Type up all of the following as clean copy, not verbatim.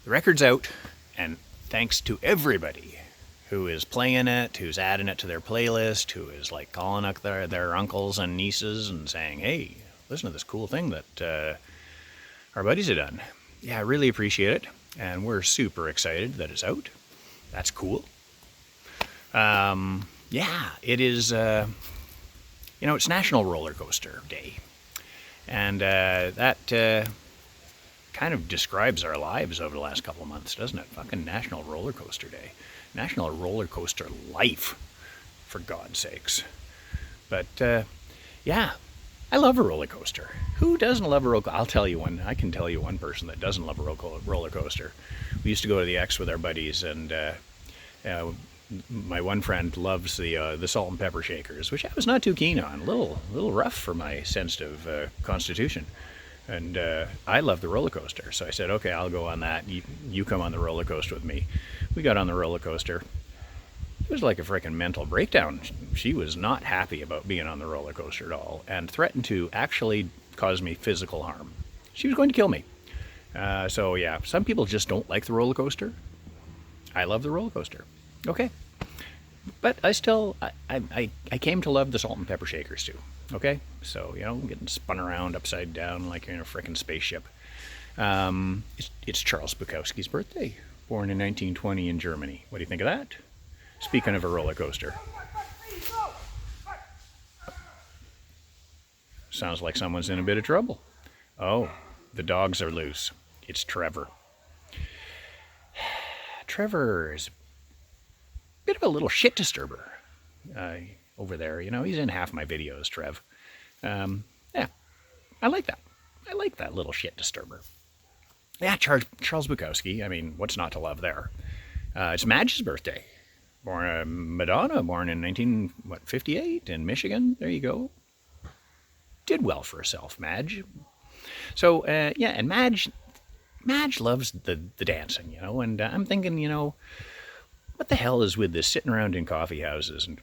The record's out, and thanks to everybody who is playing it, who's adding it to their playlist, who is like calling up their uncles and nieces and saying, hey, listen to this cool thing that our buddies have done. Yeah, I really appreciate it, and we're super excited that it's out. That's cool. Yeah, it is, it's National Roller Coaster Day. And that kind of describes our lives over the last couple of months, doesn't it? Fucking National Roller Coaster Day. National Roller Coaster Life, for God's sakes. But, yeah, I love a roller coaster. Who doesn't love a roller coaster? I'll tell you one. I can tell you one person that doesn't love a roller coaster. We used to go to the X with our buddies, and my one friend loves the salt and pepper shakers, which I was not too keen on. A little rough for my sensitive constitution. And I love the roller coaster, so I said, okay, I'll go on that. You come on the roller coaster with me. We got on the roller coaster. It was like a freaking mental breakdown. She was not happy about being on the roller coaster at all, and threatened to actually cause me physical harm. She was going to kill me. So yeah, some people just don't like the roller coaster. I love the roller coaster. Okay. But I still, I came to love the salt and pepper shakers too. Okay? So, getting spun around upside down like you're in a frickin' spaceship. It's Charles Bukowski's birthday. Born in 1920 in Germany. What do you think of that? Speaking of a roller coaster. Sounds like someone's in a bit of trouble. Oh, the dogs are loose. It's Trevor. Trevor is a bit of a little shit disturber over there. He's in half my videos, Trev. Yeah, I like that. I like that little shit disturber. Yeah, Charles Bukowski. I mean, what's not to love there? It's Madge's birthday. Madonna, born in 1958 in Michigan. There you go. Did well for herself, Madge. So, yeah, and Madge loves the dancing, and I'm thinking, what the hell is with this sitting around in coffee houses and,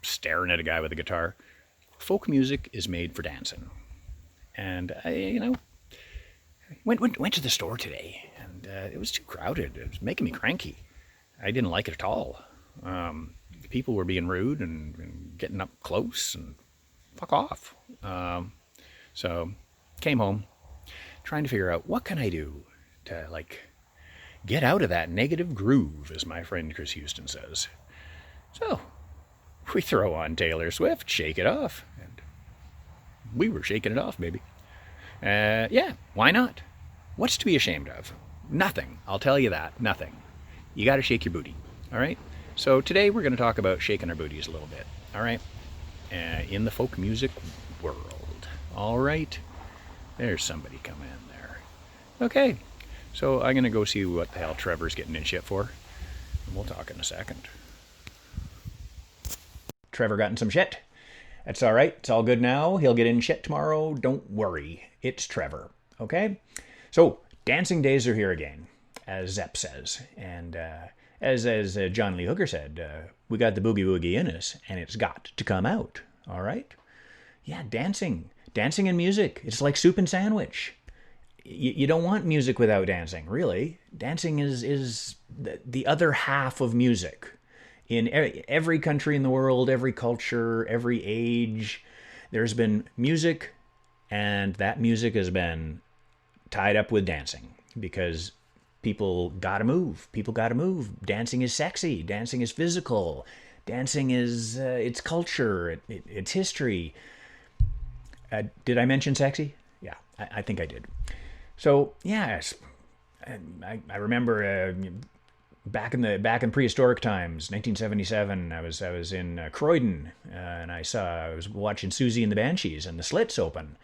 staring at a guy with a guitar? Folk music is made for dancing. And I, went to the store today, and it was too crowded. It was making me cranky. I didn't like it at all. People were being rude and getting up close, and fuck off. So came home, trying to figure out what can I do to get out of that negative groove, as my friend Chris Houston says. So we throw on Taylor Swift, Shake It Off, and we were shaking it off, baby. Yeah, why not? What's to be ashamed of? Nothing. I'll tell you that. Nothing. You got to shake your booty. All right. So today we're going to talk about shaking our booties a little bit. All right. In the folk music world. All right. There's somebody coming in there. Okay. So I'm going to go see what the hell Trevor's getting in shit for. And we'll talk in a second. Trevor got in some shit. That's all right. It's all good now. He'll get in shit tomorrow. Don't worry. It's Trevor. Okay? So, dancing days are here again, as Zepp says. And as John Lee Hooker said, we got the boogie woogie in us, and it's got to come out. All right? Yeah, dancing. Dancing and music. It's like soup and sandwich. You don't want music without dancing, really. Dancing is the other half of music. In every country in the world, every culture, every age, there's been music, and that music has been tied up with dancing because people gotta move. People gotta move. Dancing is sexy. Dancing is physical. Dancing is it's culture. It's history. Did I mention sexy? Yeah, I think I did. So yes, I remember back in prehistoric times, 1977. I was in Croydon, and I was watching Susie and the Banshees, and the Slits open,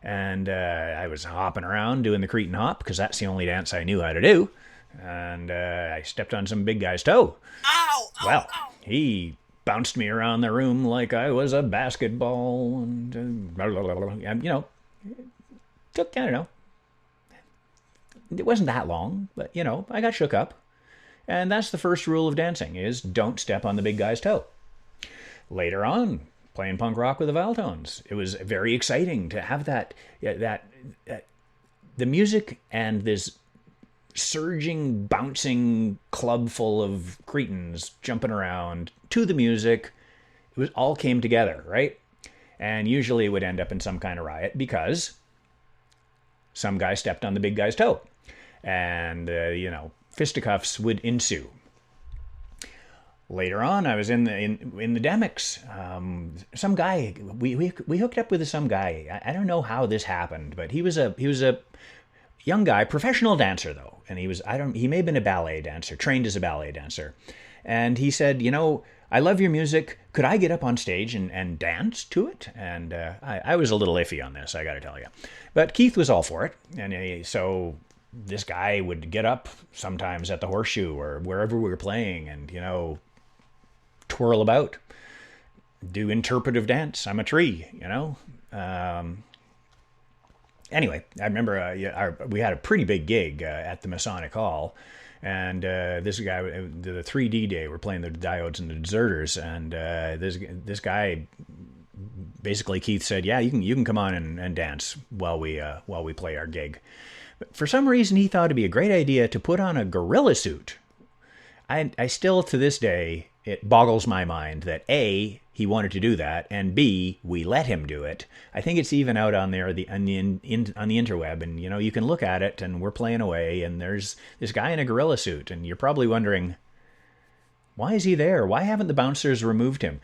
and I was hopping around doing the Cretan hop because that's the only dance I knew how to do, and I stepped on some big guy's toe. Ow! Well, Ow! he bounced me around the room like I was a basketball, and took, I don't know. It wasn't that long, but, I got shook up. And that's the first rule of dancing, is don't step on the big guy's toe. Later on, playing punk rock with the Valtones, it was very exciting to have that the music and this surging, bouncing club full of cretins jumping around to the music. It was all came together, right? And usually it would end up in some kind of riot because some guy stepped on the big guy's toe. And, fisticuffs would ensue. Later on, I was in the demics. Some guy, we hooked up with some guy. I don't know how this happened, but he was a young guy, professional dancer though, and he may have been a ballet dancer, trained as a ballet dancer, and he said, I love your music. Could I get up on stage and dance to it? And I was a little iffy on this, I got to tell you, but Keith was all for it, and so this guy would get up sometimes at the Horseshoe or wherever we were playing, and twirl about, do interpretive dance. I'm a tree, Anyway, I remember we had a pretty big gig at the Masonic Hall, and this guy, the 3D day, we're playing the Diodes and the Deserters, and this guy, basically Keith said, yeah, you can come on and dance while we play our gig. But for some reason, he thought it'd be a great idea to put on a gorilla suit. I still, to this day, it boggles my mind that A, he wanted to do that, and B, we let him do it. I think it's even out on there on the interweb, and you can look at it, and we're playing away, and there's this guy in a gorilla suit, and you're probably wondering, why is he there? Why haven't the bouncers removed him?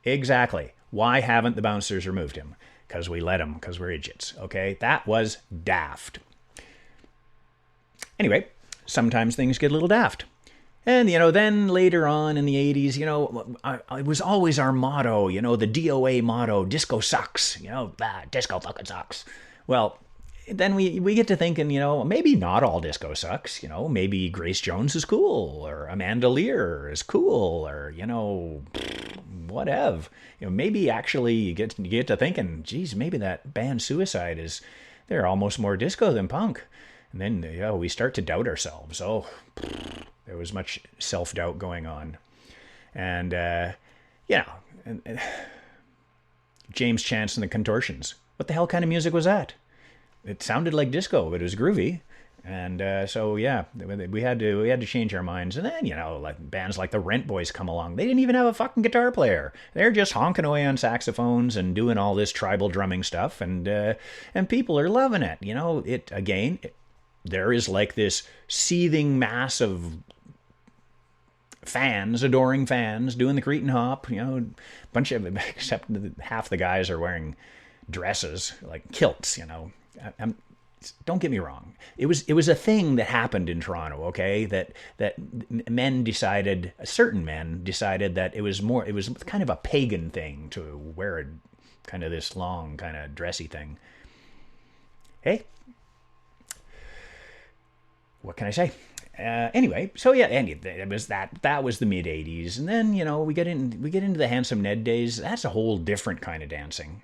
Exactly. Why haven't the bouncers removed him? Because we let him, because we're idiots. Okay, that was daft. Anyway, sometimes things get a little daft. And, then later on in the 80s, it was always our motto, the DOA motto, disco sucks, disco fucking sucks. Well, then we get to thinking, maybe not all disco sucks, maybe Grace Jones is cool, or Amanda Lear is cool, or, whatever. Maybe actually you get to thinking, geez, maybe that band Suicide they're almost more disco than punk. And then, we start to doubt ourselves. Oh, there was much self-doubt going on. And, James Chance and the Contortions. What the hell kind of music was that? It sounded like disco, but it was groovy. And we had to change our minds. And then, like bands like the Rent Boys come along. They didn't even have a fucking guitar player. They're just honking away on saxophones and doing all this tribal drumming stuff. And people are loving it. There is like this seething mass of fans, adoring fans, doing the Cretan hop, bunch of, except half the guys are wearing dresses, like kilts, don't get me wrong. It was a thing that happened in Toronto, okay? That certain men decided that it was kind of a pagan thing to wear kind of this long, kind of dressy thing. Hey, what can I say? Anyway, so yeah, it was that was the mid 80s, and then we get into the Handsome Ned days. That's a whole different kind of dancing,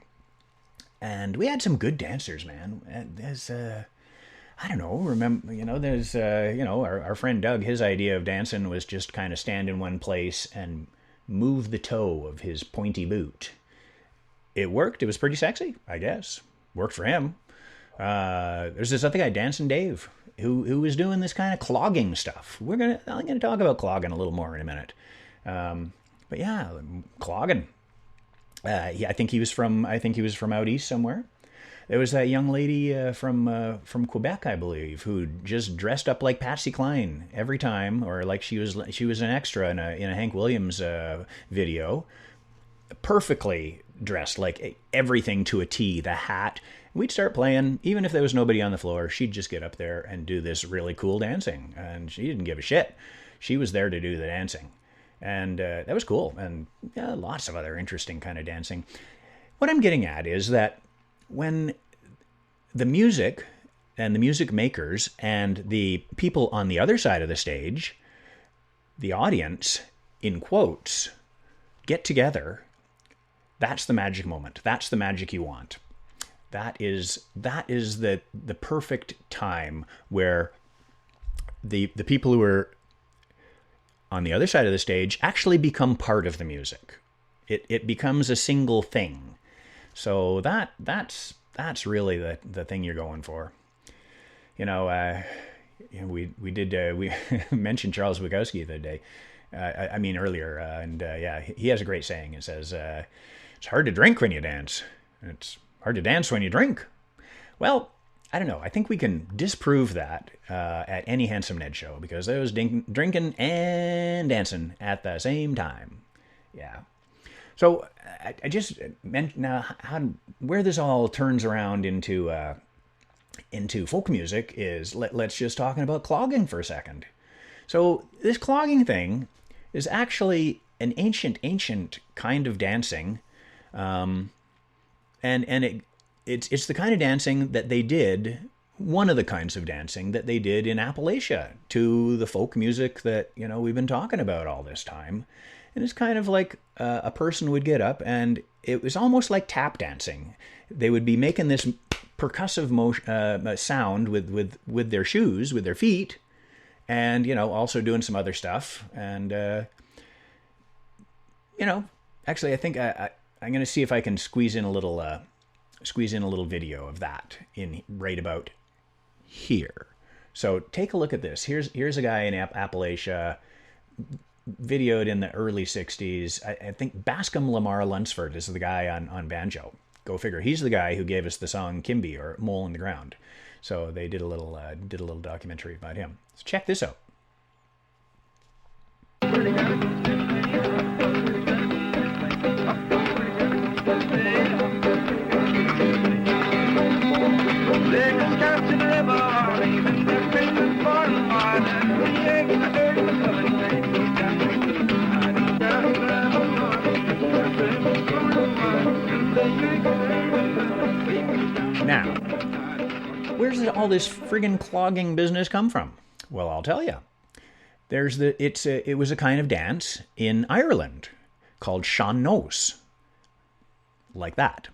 and we had some good dancers, man. There's I don't know, remember, there's our friend Doug. His idea of dancing was just kind of stand in one place and move the toe of his pointy boot. It worked. It was pretty sexy, I guess. Worked for him. There's this other guy, Dancing Dave, who was doing this kind of clogging stuff. I'm gonna talk about clogging a little more in a minute. But yeah, clogging. I think he was from out east somewhere. There was that young lady from Quebec, I believe, who just dressed up like Patsy Cline every time, or like she was an extra in a Hank Williams video, perfectly dressed, like everything to a T. The hat. We'd start playing, even if there was nobody on the floor, she'd just get up there and do this really cool dancing. And she didn't give a shit. She was there to do the dancing. And that was cool. And lots of other interesting kind of dancing. What I'm getting at is that when the music and the music makers and the people on the other side of the stage, the audience, in quotes, get together, that's the magic moment. That's the magic you want. That is the perfect time where the people who are on the other side of the stage actually become part of the music. It becomes a single thing. So that's really the thing you're going for. we mentioned Charles Bukowski the other day. I mean earlier, and yeah, he has a great saying. It says, "It's hard to drink when you dance. It's hard to dance when you drink." Well, I don't know. I think we can disprove that at any Handsome Ned show because there was drinking and dancing at the same time. Yeah. So I just mentioned where this all turns around into folk music is let's just talking about clogging for a second. So this clogging thing is actually an ancient kind of dancing, and it's the kind of dancing that they did. One of the kinds of dancing that they did in Appalachia to the folk music that we've been talking about all this time. And it's kind of like a person would get up, and it was almost like tap dancing. They would be making this percussive sound with their shoes, with their feet, and also doing some other stuff. And actually, I think I'm going to see if I can squeeze in a little video of that in right about here. So take a look at this. Here's a guy in Appalachia, videoed in the early 60s. I think Bascom Lamar Lunsford is the guy on banjo. Go figure. He's the guy who gave us the song Kimby, or Mole in the Ground. So they did a little documentary about him. So check this out. Now, where's all this friggin' clogging business come from? Well, I'll tell you. It was a kind of dance in Ireland called Sean Nós, like that.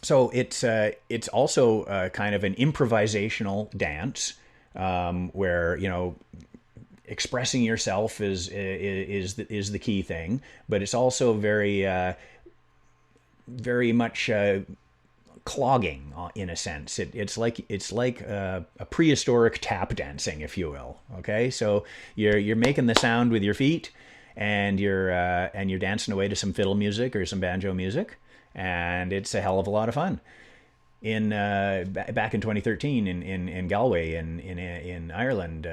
So it's also kind of an improvisational dance where expressing yourself is the key thing, but it's also very much clogging in a sense. It's like a prehistoric tap dancing, if you will. Okay, so you're making the sound with your feet, and you're dancing away to some fiddle music or some banjo music, and it's a hell of a lot of fun. Back in 2013 in Galway in Ireland,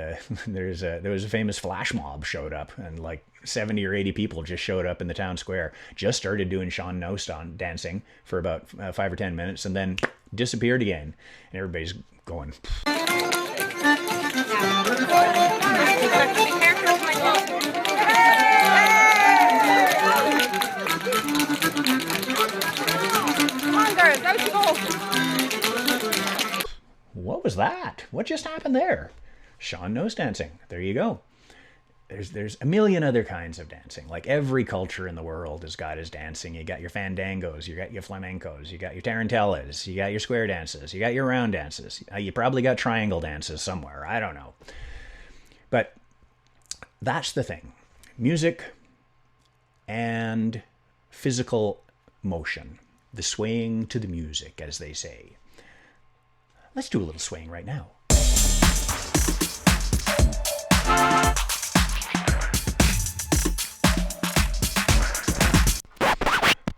there was a famous flash mob showed up, and like 70 or 80 people just showed up in the town square, just started doing Sean Nós dancing for about 5 or 10 minutes, and then disappeared again, and everybody's going. What was that? What just happened there? Sean Nós dancing. There you go. There's a million other kinds of dancing. Like every culture in the world has got his dancing. You got your fandangos, you got your flamencos, you got your tarantellas, you got your square dances, you got your round dances. You probably got triangle dances somewhere. I don't know. But that's the thing. Music and physical motion. The swaying to the music, as they say. Let's do a little swaying right now.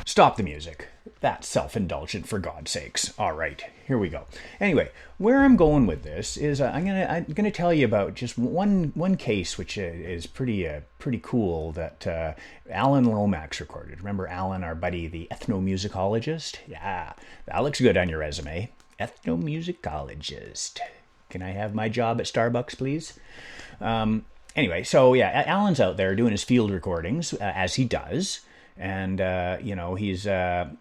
Stop the music. That's self-indulgent, for God's sakes. All right, here we go. Anyway, where I'm going with this is I'm gonna tell you about just one case which is pretty cool that Alan Lomax recorded. Remember Alan, our buddy, the ethnomusicologist? Yeah, that looks good on your resume. Ethnomusicologist. Can I have my job at Starbucks, please? Anyway, so yeah, Alan's out there doing his field recordings as he does. And he's out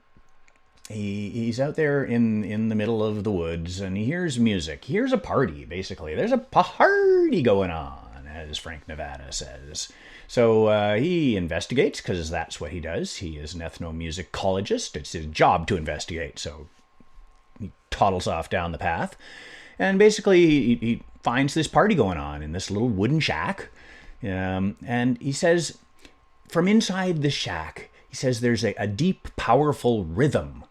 there in the middle of the woods, and he hears music. He hears a party, basically. There's a party going on, as Frank Nevada says. So he investigates, because that's what he does. He is an ethnomusicologist. It's his job to investigate. So he toddles off down the path, and basically he finds this party going on in this little wooden shack. And he says, from inside the shack, he says there's a deep, powerful rhythm,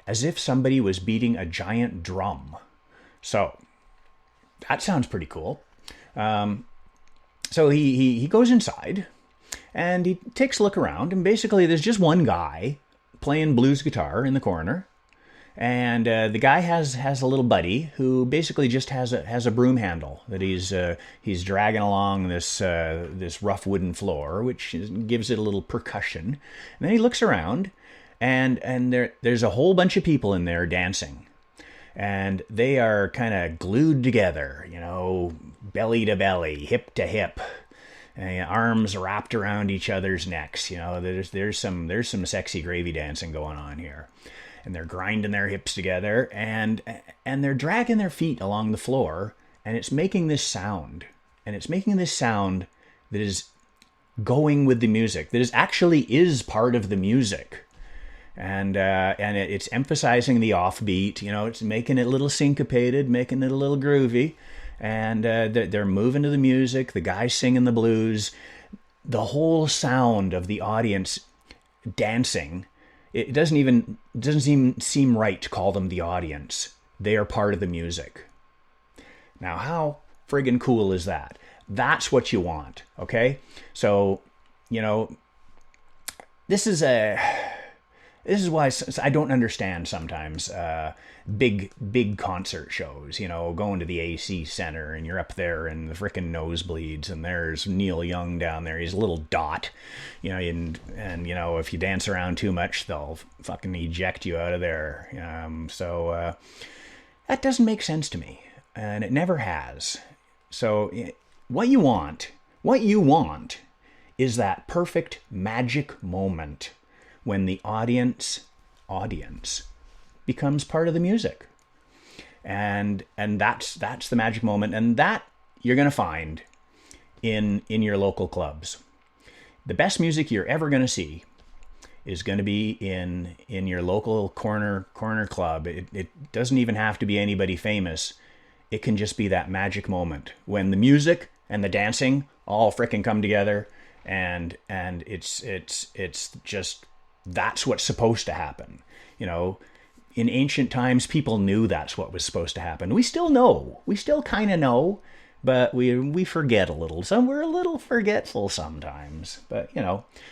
as if somebody was beating a giant drum. So, that sounds pretty cool. So he goes inside and he takes a look around, and basically there's just one guy playing blues guitar in the corner. And the guy has a little buddy who basically just has a broom handle that he's dragging along this rough wooden floor, which gives it a little percussion. And then he looks around, and there's a whole bunch of people in there dancing, and they are kind of glued together, belly to belly, hip to hip. Arms wrapped around each other's necks. There's some sexy gravy dancing going on here. And they're grinding their hips together, and they're dragging their feet along the floor, and it's making this sound. And it's making this sound that is going with the music, that is part of the music. And it's emphasizing the offbeat, it's making it a little syncopated, making it a little groovy. And they're moving to the music, the guy's singing the blues. The whole sound of the audience dancing. It doesn't even seem right to call them the audience. They are part of the music. Now, how friggin' cool is that? That's what you want, okay? So, this is why I don't understand sometimes big concert shows, going to the AC Center and you're up there in the frickin' nosebleeds and there's Neil Young down there. He's a little dot, and if you dance around too much, they'll fucking eject you out of there. So that doesn't make sense to me, and it never has. So what you want is that perfect magic moment when the audience becomes part of the music. And that's the magic moment, and that you're going to find in your local clubs. The best music you're ever going to see is going to be in your local corner club. It doesn't even have to be anybody famous. It can just be that magic moment when the music and the dancing all frickin' come together, and it's just, that's what's supposed to happen. In ancient times, people knew that's what was supposed to happen. We still know. We still kind of know, but we forget a little. So we're a little forgetful sometimes. But,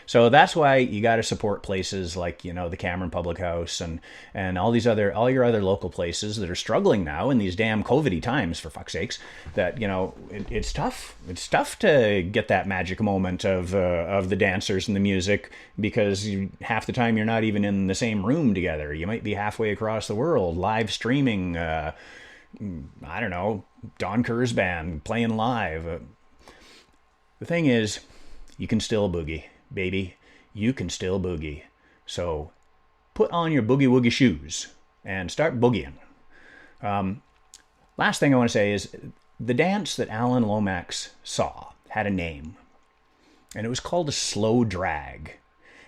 so that's why you got to support places like, the Cameron Public House and all your other local places that are struggling now in these damn COVID-y times, for fuck's sakes, that, it's tough. It's tough to get that magic moment of the dancers and the music, because half the time you're not even in the same room together. You might be halfway across the world live streaming, I don't know, Don Kerr's band playing live. The thing is, you can still boogie, baby. You can still boogie. So put on your boogie woogie shoes and start boogieing. Last thing I want to say is the dance that Alan Lomax saw had a name, and it was called a slow drag.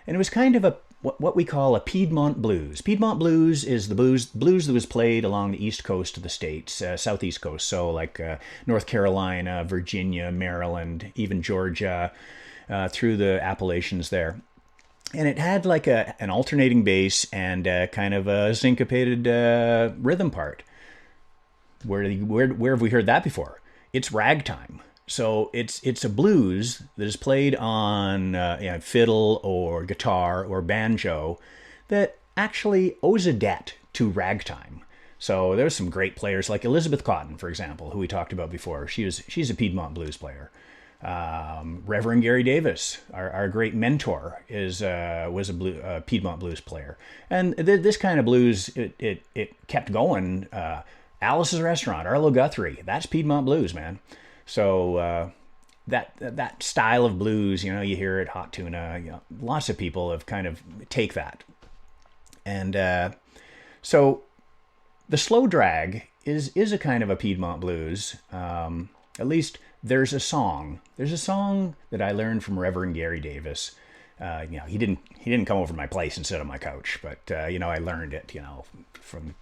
And it was kind of what we call a Piedmont blues. Piedmont blues is the blues that was played along the east coast of the states, southeast coast, so like North Carolina, Virginia, Maryland, even Georgia, through the Appalachians there. And it had like an alternating bass and kind of a syncopated rhythm part. Where have we heard that before? It's ragtime. So it's a blues that is played on fiddle or guitar or banjo that actually owes a debt to ragtime. So there's some great players like Elizabeth Cotten, for example, who we talked about before. She's a Piedmont blues player. Reverend Gary Davis, our great mentor, was a Piedmont blues player. And this kind of blues, it kept going. Alice's Restaurant, Arlo Guthrie, that's Piedmont blues, man. So that style of blues, you hear it, Hot Tuna, lots of people have kind of take that. And so the slow drag is a kind of a Piedmont blues. At least there's a song. There's a song that I learned from Reverend Gary Davis. He didn't come over to my place and sit on my couch, but I learned it, from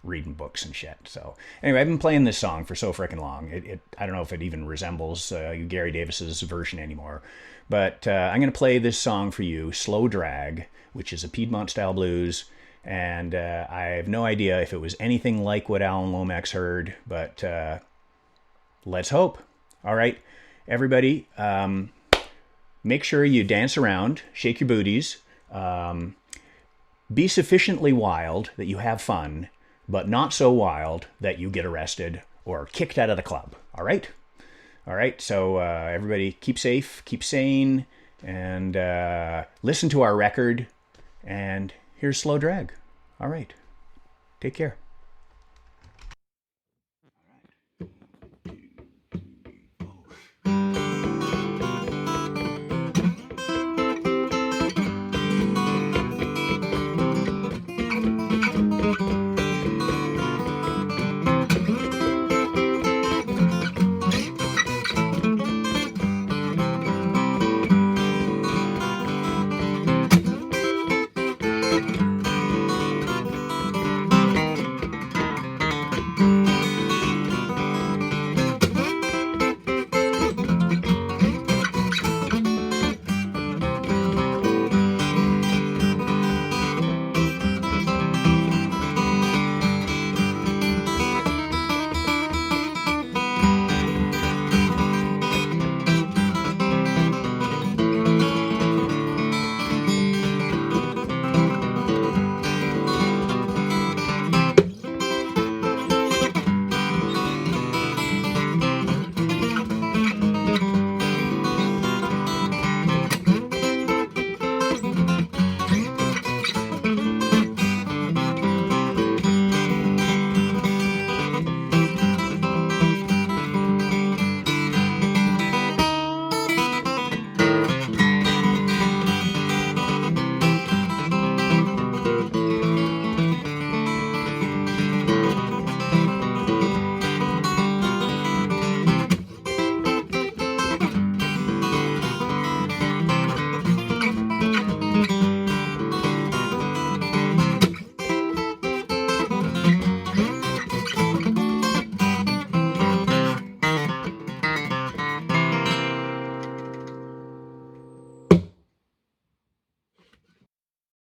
reading books and shit. So anyway, I've been playing this song for so freaking long. I don't know if it even resembles Gary Davis's version anymore, but I'm going to play this song for you, Slow Drag, which is a Piedmont style blues. And I have no idea if it was anything like what Alan Lomax heard, but Let's hope. All right, everybody, make sure you dance around, shake your booties, be sufficiently wild that you have fun, but not so wild that you get arrested or kicked out of the club. All right? All right, so everybody keep safe, keep sane, and listen to our record. And here's Slow Drag. All right, take care.